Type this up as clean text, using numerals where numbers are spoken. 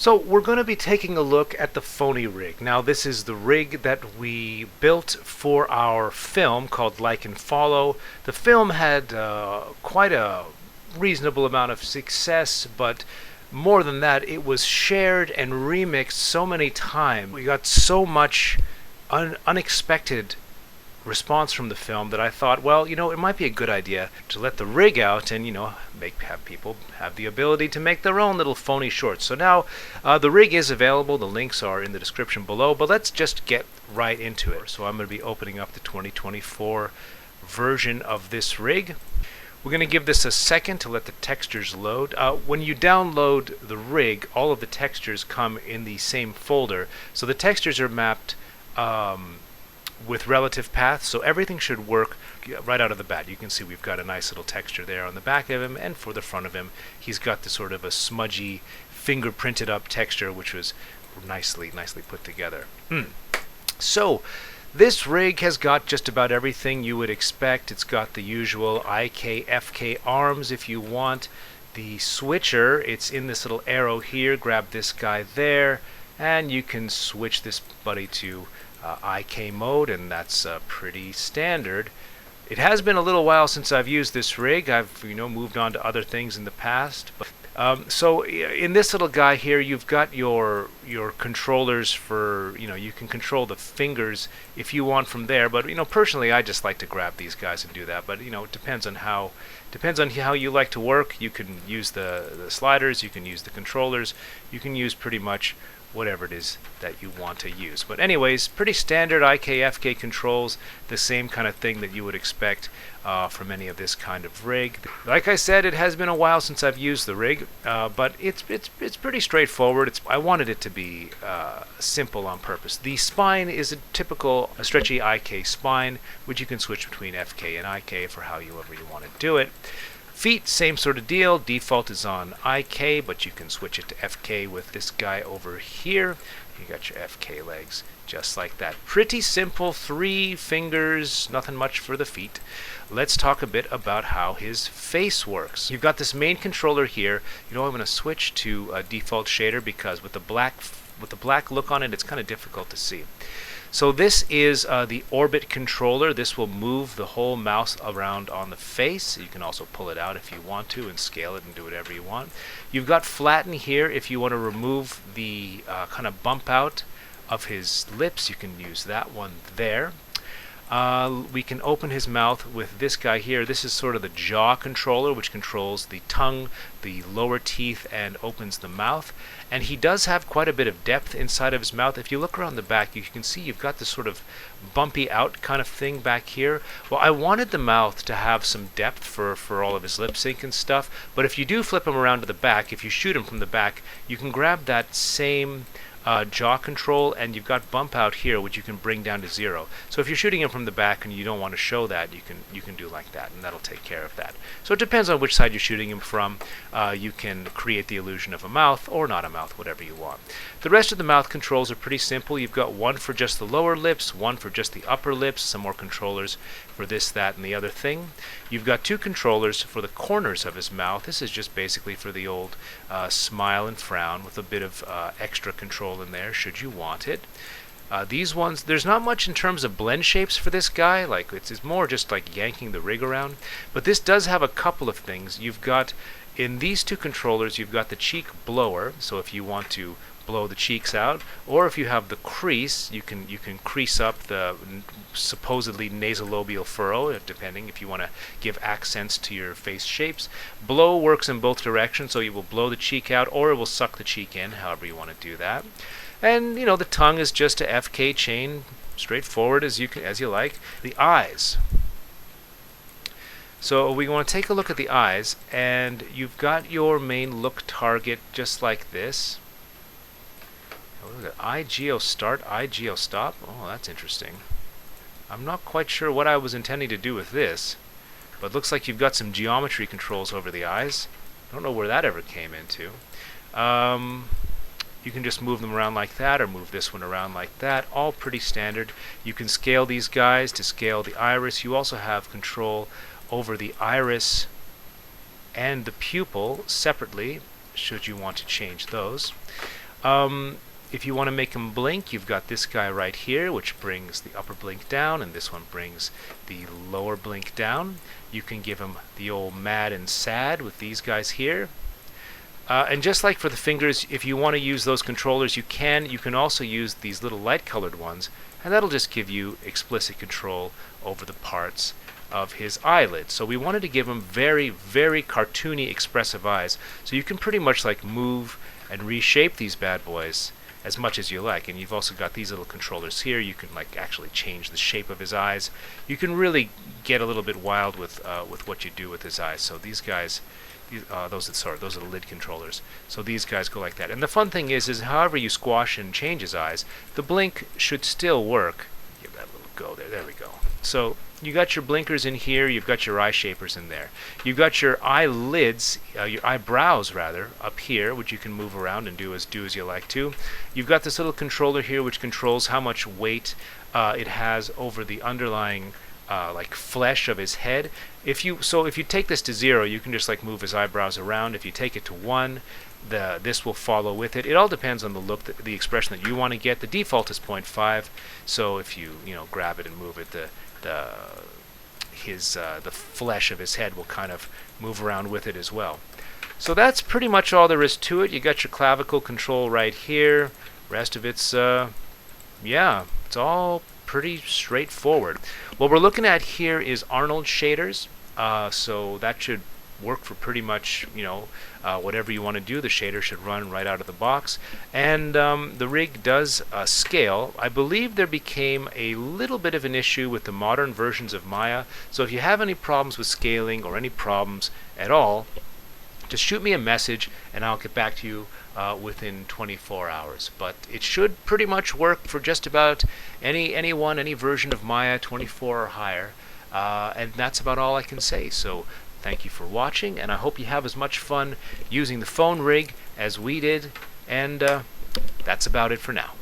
So we're going to be taking a look at the Phoney rig. Now this is the rig that we built for our film called Like and Follow. The film had quite a reasonable amount of success, but more than that, it was shared and remixed so many times. We got so much unexpected response from the film that I thought, well, it might be a good idea to let the rig out and, have people have the ability to make their own little Phoney shorts. So now the rig is available. The links are in the description below, but let's just get right into it. So I'm going to be opening up the 2024 version of this rig. We're going to give this a second to let the textures load. When you download the rig, all of the textures come in the same folder. So the textures are mapped with relative paths, so everything should work right out of the bat. You can see we've got a nice little texture there on the back of him, and for the front of him, he's got this sort of a smudgy, fingerprinted up texture, which was nicely put together. So this rig has got just about everything you would expect. It's got the usual IK, FK arms if you want. The switcher, it's in this little arrow here. Grab this guy there, and you can switch this buddy to IK mode, and that's pretty standard. It has been a little while since I've used this rig. I've moved on to other things in the past. But, so in this little guy here, you've got your controllers for you can control the fingers if you want from there. But personally, I just like to grab these guys and do that. But it depends on how you like to work. You can use the sliders. You can use the controllers. You can use pretty much whatever it is that you want to use. But anyways, pretty standard IK-FK controls, the same kind of thing that you would expect from any of this kind of rig. Like I said, it has been a while since I've used the rig, but it's pretty straightforward. I wanted it to be simple on purpose. The spine is a typical stretchy IK spine, which you can switch between FK and IK for however you want to do it. Feet, same sort of deal. Default is on IK, but you can switch it to FK with this guy over here. You got your FK legs just like that. Pretty simple, 3 fingers, nothing much for the feet. Let's talk a bit about how his face works. You've got this main controller here. I'm going to switch to a default shader because with the black look on it, it's kind of difficult to see. So this is the orbit controller. This will move the whole mouse around on the face. You can also pull it out if you want to and scale it and do whatever you want. You've got flatten here if you want to remove the kind of bump out of his lips. You can use that one there. We can open his mouth with this guy here. This is sort of the jaw controller, which controls the tongue, the lower teeth, and opens the mouth. And he does have quite a bit of depth inside of his mouth. If you look around the back, you can see you've got this sort of bumpy out kind of thing back here. Well, I wanted the mouth to have some depth for all of his lip sync and stuff. But if you do flip him around to the back, if you shoot him from the back, you can grab that same jaw control, and you've got bump out here, which you can bring down to 0. So if you're shooting him from the back and you don't want to show that, you can do like that, and that'll take care of that. So it depends on which side you're shooting him from. You can create the illusion of a mouth or not a mouth, whatever you want. The rest of the mouth controls are pretty simple. You've got one for just the lower lips, one for just the upper lips, some more controllers for this, that, and the other thing. You've got 2 controllers for the corners of his mouth. This is just basically for the old smile and frown with a bit of extra control in there should you want it. These ones, there's not much in terms of blend shapes for this guy. Like it's more just like yanking the rig around. But this does have a couple of things. You've got in these 2 controllers, you've got the cheek blower. So if you want to blow the cheeks out, or if you have the crease, you can crease up the supposedly nasolabial furrow, depending if you want to give accents to your face shapes. Blow works in both directions, so you will blow the cheek out or it will suck the cheek in, however you want to do that. And the tongue is just a FK chain, straightforward as you like. The eyes. So we want to take a look at the eyes, and you've got your main look target just like this. iGeo start, iGeo stop. Oh, that's interesting. I'm not quite sure what I was intending to do with this, but looks like you've got some geometry controls over the eyes. I don't know where that ever came into. You can just move them around like that, or move this one around like that. All pretty standard. You can scale these guys to scale the iris. You also have control over the iris and the pupil separately, should you want to change those. If you want to make him blink, you've got this guy right here, which brings the upper blink down, and this one brings the lower blink down. You can give him the old mad and sad with these guys here. And just like for the fingers, if you want to use those controllers, you can. You can also use these little light-colored ones, and that'll just give you explicit control over the parts of his eyelid. So we wanted to give him very, very cartoony, expressive eyes. So you can pretty much like move and reshape these bad boys as much as you like. And you've also got these little controllers here. You can like actually change the shape of his eyes. You can really get a little bit wild with what you do with his eyes. So these guys, those are the lid controllers. So these guys go like that. And the fun thing is however you squash and change his eyes, the blink should still work. Give that a little go there. There we go. So you got your blinkers in here, you've got your eye shapers in there. You've got your eyelids, your eyebrows rather, up here, which you can move around and do as you like to. You've got this little controller here which controls how much weight it has over the underlying like flesh of his head. If you take this to 0, you can just like move his eyebrows around. If you take it to 1, this will follow with it. It all depends on the look, the expression that you want to get. The default is 0.5, so if you grab it and move it, the flesh of his head will kind of move around with it as well. So that's pretty much all there is to it. You got your clavicle control right here. Rest of it's yeah, it's all pretty straightforward. What we're looking at here is Arnold shaders, so that should work for pretty much whatever you want to do. The shader should run right out of the box, and the rig does scale. I believe there became a little bit of an issue with the modern versions of Maya, so if you have any problems with scaling or any problems at all, just shoot me a message and I'll get back to you within 24 hours. But it should pretty much work for just about any version of Maya 24 or higher, and that's about all I can say. So thank you for watching, and I hope you have as much fun using the phone rig as we did, and that's about it for now.